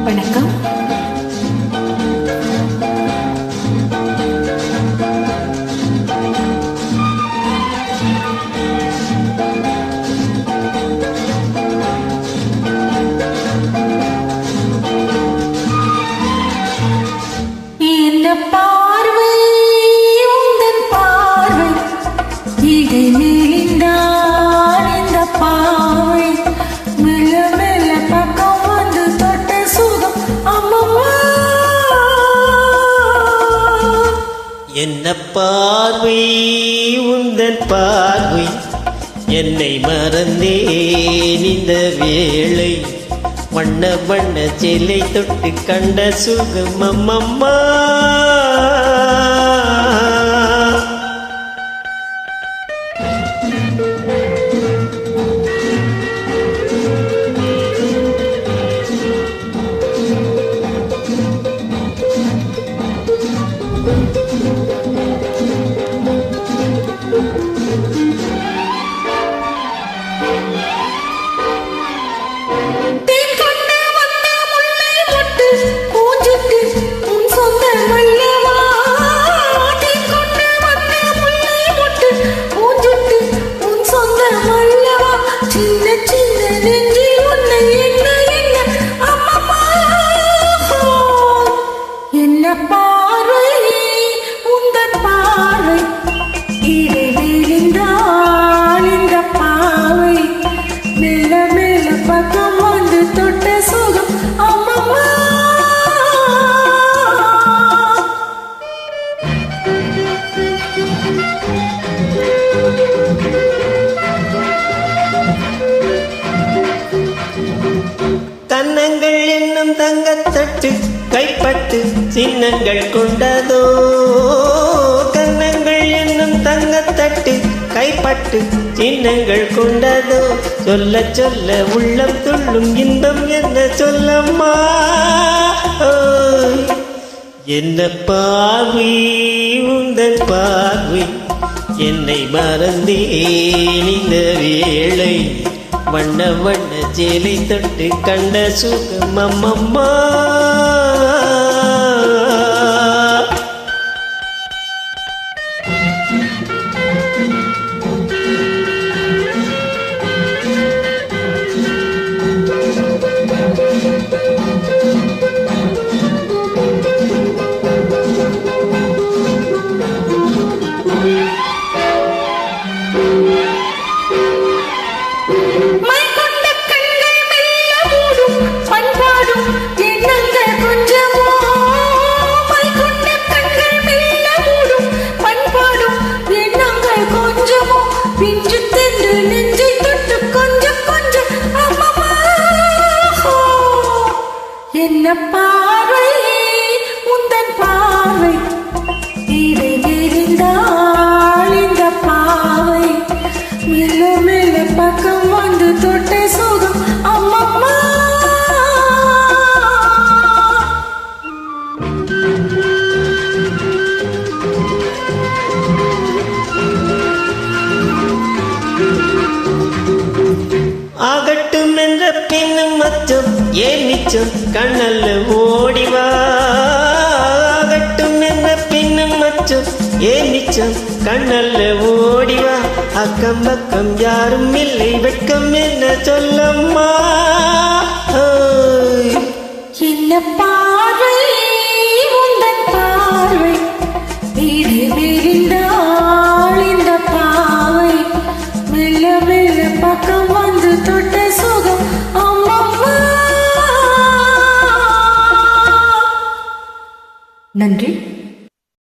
வணக்கம். இந்த பார்வை உந்தன் பார்வை இடை மெலிந்தான் இந்த பார்வை மெல்ல மெல்ல பக்கம் வந்து தொட்ட சுகம் அம்மம்மா. என்ன பார்வை உந்தன் பார்வை என்னை மறந்தேன் இந்த வேளை வண்ண வண்ண சிலை தொட்டு கண்ட சுகம் அம்மம்மா. கன்னங்கள் என்னும் தங்கத்தட்டு கைப்பட்டு சின்னங்கள் கொண்டதோ. கன்னங்கள் என்னும் தங்கத்தட்டு கைப்பட்டு சின்னங்கள் கொண்டதோ. சொல்ல சொல்ல உள்ளம் துள்ளும் இன்பம் என்ன சொல்லம்மா. என்ன பார்வை உந்தன் பார்வை என்னை மறந்தேன் இந்த வேளை வண்ண வண்ண சேலை தொட்டு கண்ட சுகம் அம்மம்மா. என்ன பார்வை உந்தன் பார்வை இடை மெலிந்தாள் இந்த பாவை மெல்ல மெல்ல பக்கம் வந்து தொட்ட சுகம் அம்மம்மா. ஆகட்டும் என்ற பின்னும் மச்சம் ஏன் மிச்சம் கண்ணல்ல ஓடிவா. ஆகட்டும் என்ற பின்னும் மச்சம் ஏன் மிச்சம் கண்ணல்ல ஓடிவா. அக்கம் பக்கம் யாரும் இல்லை வெட்கம் என்ன சொல்லம்மா. என்ன பார்வை உந்தன் பார்வை இடை மெலிந்தாள் இந்த பாவை மெல்ல மெல்ல பக்கம் வந்து தொட்ட சுகம் அம்மம்மா. நன்றி.